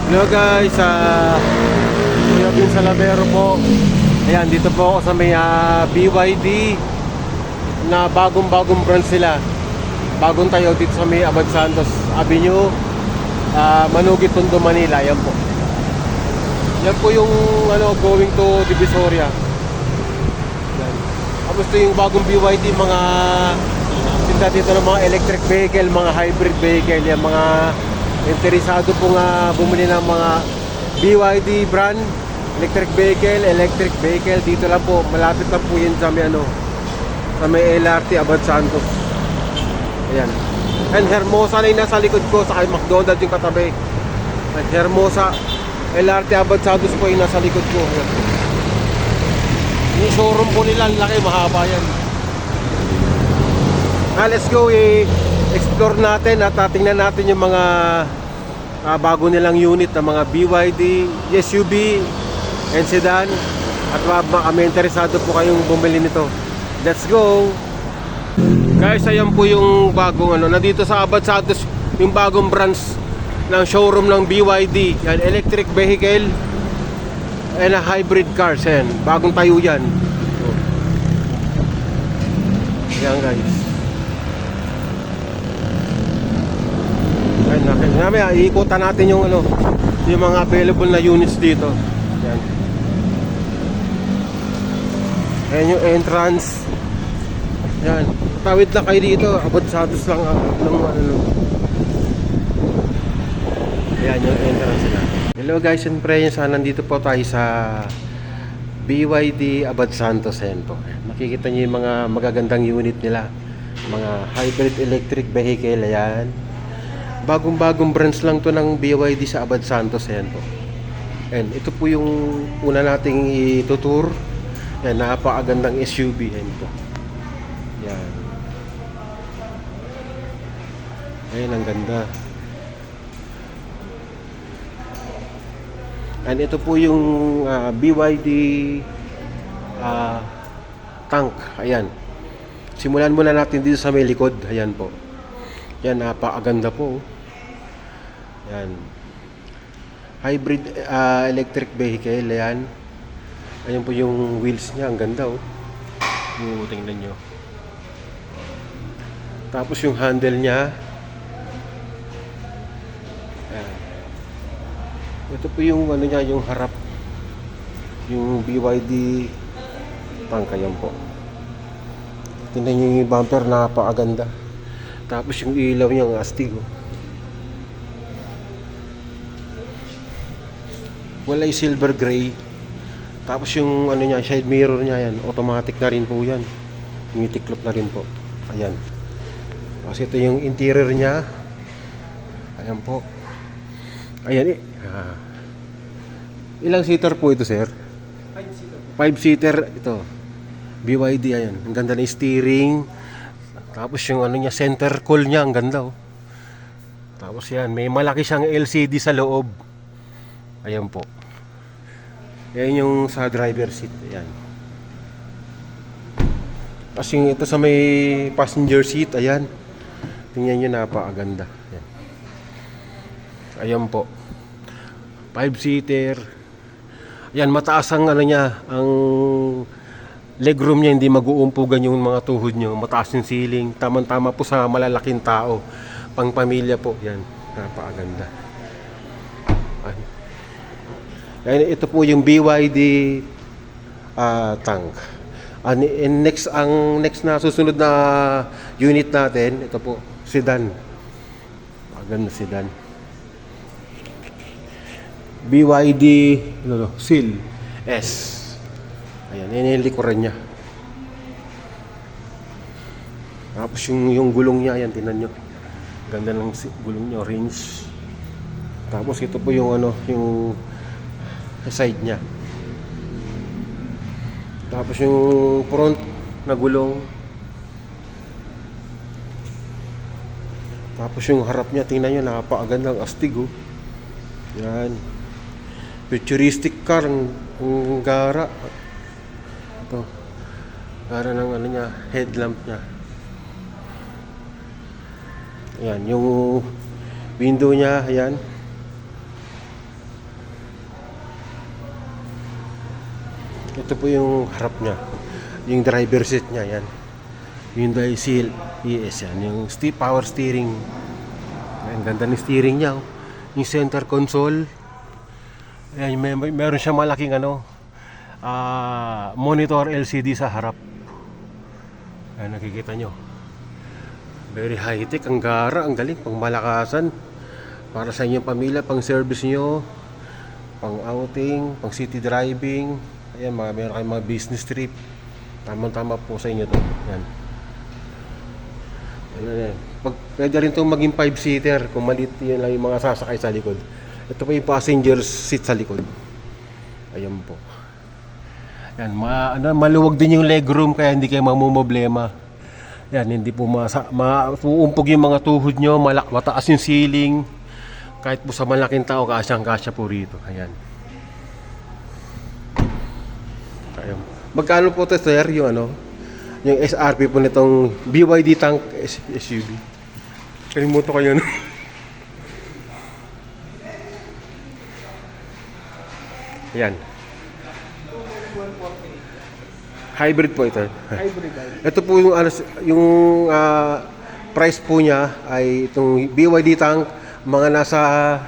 Hello guys, Kuya Bin Salamero po. Ayan, dito po ako sa may BYD na bagong branch sila. Bagong tayo dito sa may Abad Santos Avenue, Manugit, Tondo, Manila. Ayan po. Yan po yung going to Divisoria. Yan. Tapos ito yung bagong BYD, mga tinda dito ng mga electric vehicle, mga hybrid vehicle, yan, mga interesado po nga bumili ng mga BYD brand electric vehicle dito lang po, malapit lang po yun sa may sa may LRT Abad Santos. Ayan, and Hermosa na yung nasa likod ko, saka yung McDonald's yung katabi. And Hermosa LRT Abad Santos po yung nasa likod ko. Ayan. Yung showroom po nila, laki, mahaba yan. Let's go, explore natin at tingnan natin yung mga bago nilang unit na mga BYD, SUV, and sedan. At kami interesado po kayong bumili nito. Let's go! Guys, ayan po yung bagong nandito sa Abad Santos, yung bagong branch ng showroom ng BYD. Yan, electric vehicle and a hybrid cars. Yan, bagong tayo yan. Yan guys. Mamaya iikutan natin yung yung mga available na units dito. Yan. Ayan yung entrance. Yan. Tawid lang kayo dito. Abad Santos lang Ayan yung entrance nila. Hello guys and friends. Nandito po tayo sa BYD Abad Santos. Ayan po. Makikita nyo yung mga magagandang unit nila. Mga hybrid electric vehicle. Ayan. Bagong branch lang to ng BYD sa Abad Santos. Ayan po. And ito po yung una nating itutur. Ayan, napakagandang SUV. Ayan po. Ayan. Ayan, ang ganda. And ito po yung BYD tank. Ayan. Simulan muna natin dito sa may likod. Ayan po. Ayan, napakaganda po. Ayan. Hybrid electric vehicle. Ayan. Ayan po yung wheels niya. Ang ganda oh. Tingnan nyo. Tapos yung handle niya. Ayan. Ito po yung niya, yung harap. Yung BYD tank. Ayan po. Tingnan nyo yung bumper. Napakaganda. Tapos yung ilaw niya ang astig oh. Walay silver gray. Tapos yung niya, side mirror niya yan, automatic na rin po yan. Umitiklop na rin po. Ayan. Kasi ito yung interior niya. Ayan po. Ayan ilang seater po ito, sir? 5 seater ito. BYD, ayan. Ang ganda ng steering. Tapos yung niya, center coil niya, ang ganda oh. Tapos yan, may malaki siyang LCD sa loob. Ayan po. Yan yung sa driver seat. Ayan. Tapos yung ito sa may passenger seat. Ayan. Tingnan nyo, napakaganda. Ayan. Ayan po. 5-seater. Ayan, mataas ang niya, ang legroom niya, hindi mag-uumpugan yung mga tuhod nyo. Mataas yung ceiling. Tama-tama po sa malalaking tao. Pang pamilya po. Yan. Napakaganda. Ayan, ito po yung BYD tank. Ang next na susunod na unit natin, ito po, sedan. Maganda sedan. BYD Seal S. Ayan, yun yung likuran niya. Tapos yung gulong niya, ayan, tinan nyo. Ganda ng gulong niya, orange. Tapos ito po yung yung side niya. Tapos yung front na gulong. Tapos yung harap niya, tingnan nyo, napakagandang astig oh. Yan. Futuristic car ang gara. Ito. Gara ng niya, headlamp niya. Ayan, yung window niya, ayan. Ito po yung harap niya. Yung driver seat niya, yan. Hyundai Seal ES yan. Yung power steering. Ang ganda ng steering niya. Oh. Yung center console. Ayan, meron siya malaking monitor LCD sa harap. Ayan, nakikita nyo. Very high-tech. Ang gara, ang galing. Pang malakasan. Para sa inyong pamilya, pang service nyo. Pang outing, pang city driving. Ayan, meron kayong mga business trip. Tamang-tama po sa inyo to. Ayan. Ayan. Pwede rin itong maging 5-seater kung maliit yun lang yung mga sasakay sa likod. Ito po yung passenger seat sa likod. Ayan po. Ayan, maluwag din yung legroom kaya hindi kayo mamumblema. Ayan, hindi po mauumpog yung mga tuhod nyo, mataas yung ceiling. Kahit po sa malaking tao, kasyang-kasya po rito. Ayan. Ayan. Magkano po ito, sir, yung yung SRP po nitong BYD tank SUV? Kalimuto kayo, no? Ayan. Hybrid po ito. Hybrid. Ito po yung price po niya ay itong BYD tank mga nasa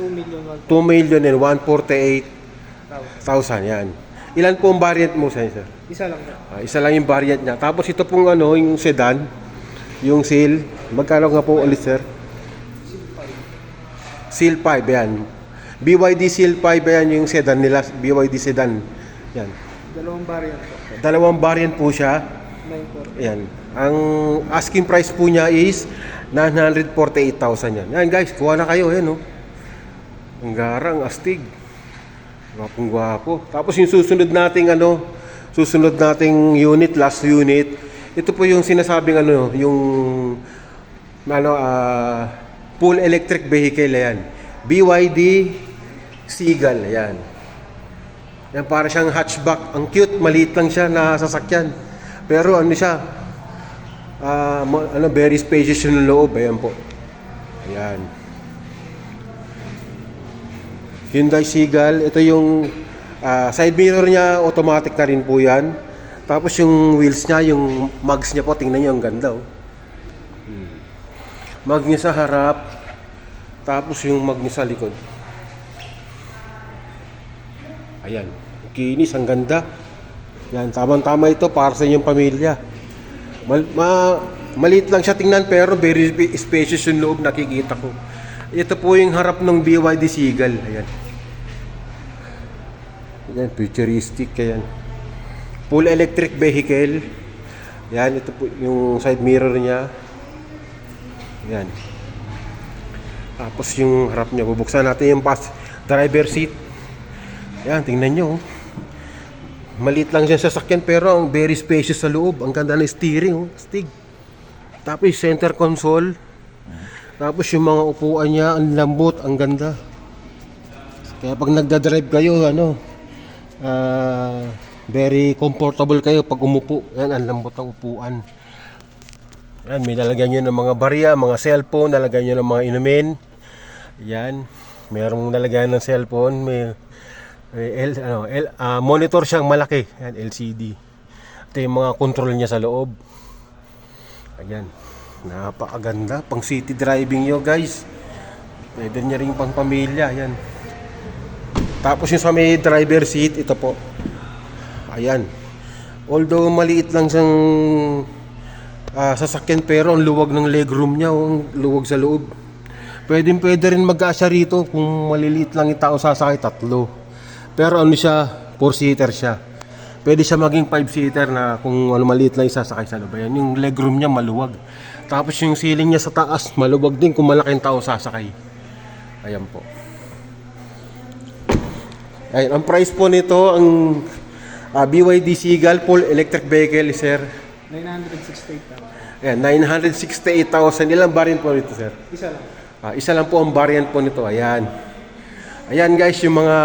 2,148,000 yan. Ilan po ang variant mo, sir? Isa lang. Isa lang yung variant niya. Tapos ito pong yung sedan, yung Seal. Magkano nga po ulit, sir? Seal 5, yan. BYD Seal 5 yan yung sedan nila, BYD sedan. Yan. Dalawang variant po. Dalawang variant po siya. 940. Yan. Ang asking price po niya is 948,000 yan. Yan guys, kuha na kayo. Yan, oh. Ang garang, astig. Gwapong gwapo. Tapos yung susunod nating unit, last unit. Ito po yung sinasabing yung full electric vehicle yan. BYD Seagull yan. Yan para siyang hatchback. Ang cute, maliit lang siya na sasakyan. Pero siya? Very spacious yung loob. Ayan po. Ayan. Hyundai Seagull. Ito yung side mirror niya, automatic na rin po yan. Tapos yung wheels niya, yung mugs niya po, tingnan niyo, ang ganda. Oh. Mug niya sa harap. Tapos yung mug niya sa likod. Ayan. Kinis, ang ganda. Yan, tamang-tama ito para sa inyong pamilya. Maliit lang siya tingnan pero very spacious yung loob, nakikita ko. Ito po yung harap ng BYD Seagull. Ayan. Ayan, futuristic. Ayan. Full electric vehicle. Ayan, ito po yung side mirror niya. Ayan. Tapos yung harap niya, bubuksan natin yung driver seat. Ayan, tingnan nyo. Maliit lang siya sasakyan pero ang very spacious sa loob. Ang ganda ng steering, oh. Astig. Tapos center console. Tapos yung mga upuan niya, ang lambot, ang ganda. Kaya pag nagdadrive kayo, very comfortable kayo pag umupo. Yan, ang lambot ng upuan. Yan, may nalagyan nyo ng mga barya, mga cellphone, nalagyan nyo ng mga inumin. Yan, merong nalagyan ng cellphone, may monitor siyang malaki. Yan, LCD. Ito yung mga control niya sa loob. Ayan. Napakaganda. Pang city driving nyo, guys. Pwede niya rin pang pamilya. Ayan. Tapos yung sa may driver seat, ito po. Ayan. Although maliit lang siyang sasakyan pero ang luwag ng legroom niya. Ang luwag sa loob. Pwede rin mag-asya rito kung maliliit lang yung tao sasakay, 3. Pero siya, 4-seater siya. Pwede siya maging 5-seater na kung maliit lang isasakay sa loob. Ayan, yung legroom niya maluwag. Tapos yung ceiling niya sa taas, maluwag din kung malaking tao sasakay. Ayan po. Ayan, ang price po nito, ang BYD Seagull full electric vehicle, sir. 968,000. Ayan, 968,000. Ilang variant po nito, sir? Isa lang. Isa lang po ang variant po nito. Ayan. Ayan guys, yung mga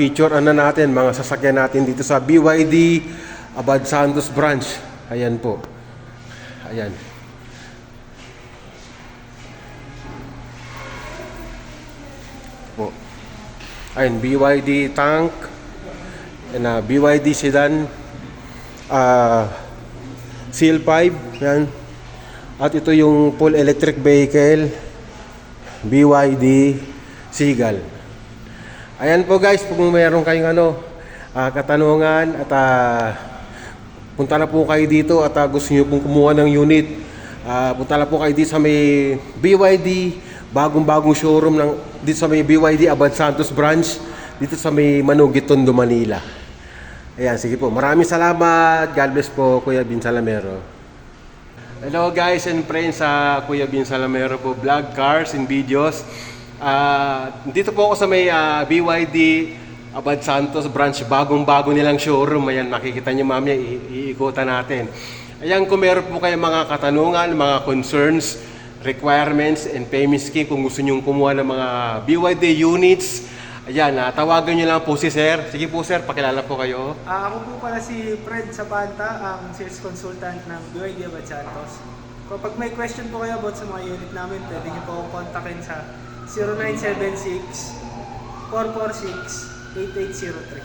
feature natin, mga sasakyan natin dito sa BYD Abad Santos branch. Ayan po. Ayan. Po. Ayan, BYD tank na BYD sedan, CL5, yan. At ito yung full electric vehicle, BYD Seagull. Ayan po guys, kung mayroon kayong katanungan at punta na po kayo dito at gusto niyo pong kumuha ng unit, punta na po kayo dito sa may BYD, bagong showroom dito sa may BYD Abad Santos branch, dito sa may Manugit, Tondo, Manila. Ayan, sige po. Maraming salamat. God bless po, Kuya Bin Salamero. Hello guys and friends sa Kuya Bin Salamero po, vlog, cars and videos. Dito po ako sa may BYD Abad Santos branch, bagong-bago nilang showroom. Ayan, makikita nyo mamaya, iikutan natin. Ayan, kung meron po kayong mga katanungan, mga concerns, requirements, and payment scheme, kung gusto nyo kumuha ng mga BYD units, ayan, tawagan nyo lang po si Sir. Sige po Sir, pakilala po kayo. Ako po pala si Fred Zapanta, ang sales consultant ng BYD Abad Santos. Kapag may question po kayo about sa mga unit namin, pwede niyo po akong kontakin sa 0976-446-8803.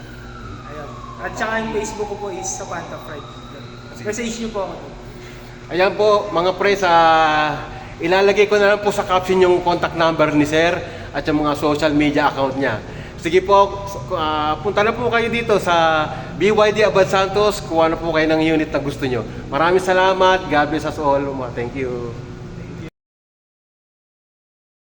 Ayun. At saka yung Facebook ko po is Zapanta Fred. Message niyo po ako. Ayan po, mga friends, ilalagay ko na lang po sa caption yung contact number ni Sir at yung mga social media account niya. Sige po, punta na po kayo dito sa BYD Abad Santos, kuha na po kayo ng unit na gusto nyo. Maraming salamat, God bless us all. Thank you.